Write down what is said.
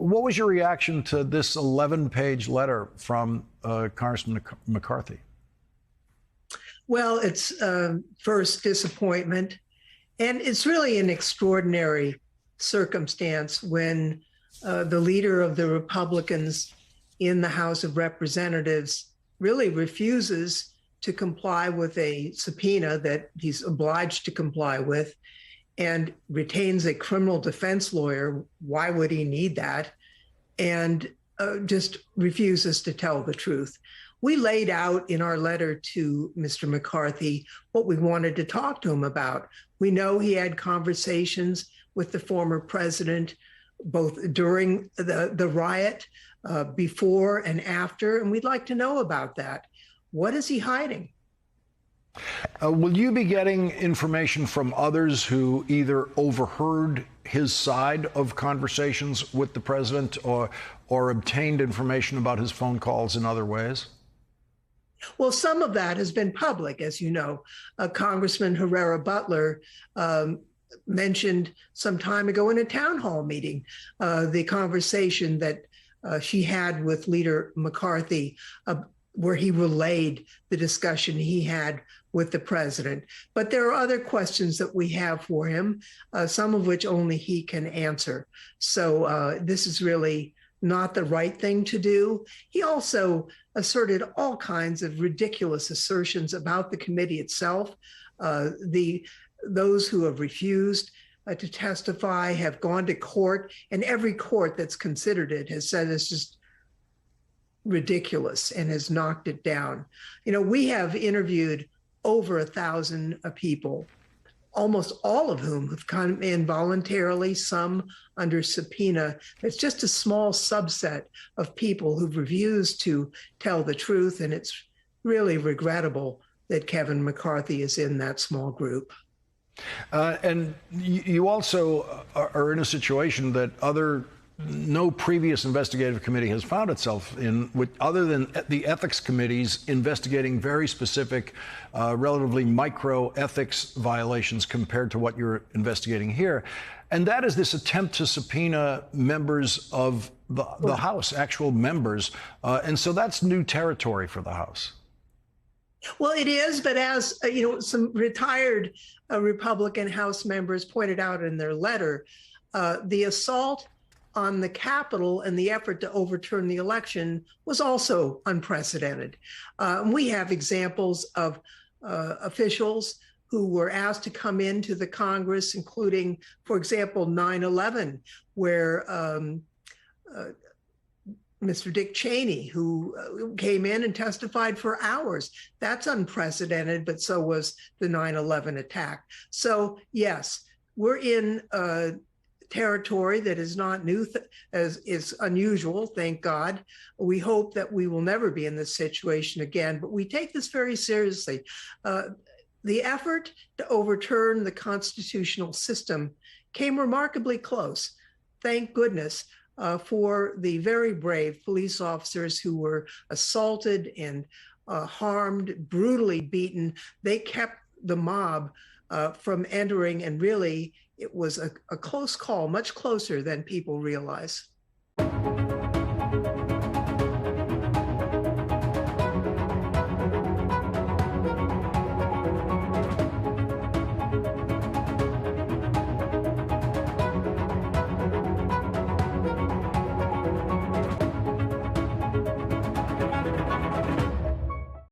What was your reaction to this 11-page letter from Congressman McCarthy? Well, it's first disappointment, and it's really an extraordinary circumstance when the leader of the Republicans in the House of Representatives really refuses to comply with a subpoena that he's obliged to comply with and retains a criminal defense lawyer. Why would he need that? And just refuses to tell the truth. We laid out in our letter to Mr. McCarthy what we wanted to talk to him about. We know he had conversations with the former president, both during the riot, before and after, and we'd like to know about that. What is he hiding? Will you be getting information from others who either overheard his side of conversations with the president or obtained information about his phone calls in other ways? Well, some of that has been public, as you know. Congressman Herrera Butler mentioned some time ago in a town hall meeting the conversation that she had with Leader McCarthy, where he relayed the discussion he had with the president. But there are other questions that we have for him, some of which only he can answer. So this is really not the right thing to do. He also asserted all kinds of ridiculous assertions about the committee itself. Those who have refused to testify have gone to court, and every court that's considered it has said it's just ridiculous and has knocked it down. You know, we have interviewed over 1,000 people, almost all of whom have come in voluntarily, some under subpoena. It's just a small subset of people who've refused to tell the truth, and it's really regrettable that Kevin McCarthy is in that small group. And you also are in a situation that no previous investigative committee has found itself in, other than the ethics committees investigating very specific, relatively micro ethics violations compared to what you're investigating here. And that is this attempt to subpoena members of the House, actual members. And so that's new territory for the House. Well, it is, but as you know, some retired Republican House members pointed out in their letter, the assault on the Capitol and the effort to overturn the election was also unprecedented. We have examples of officials who were asked to come into the Congress, including, for example, 9/11, where Mr. Dick Cheney, who came in and testified for hours. That's unprecedented, but so was the 9/11 attack. So yes, we're in territory that is not new, as is unusual, thank God. We hope that we will never be in this situation again, but we take this very seriously. The effort to overturn the constitutional system came remarkably close. Thank goodness for the very brave police officers who were assaulted and harmed, brutally beaten. They kept the mob from entering, and really, it was a close call, much closer than people realize.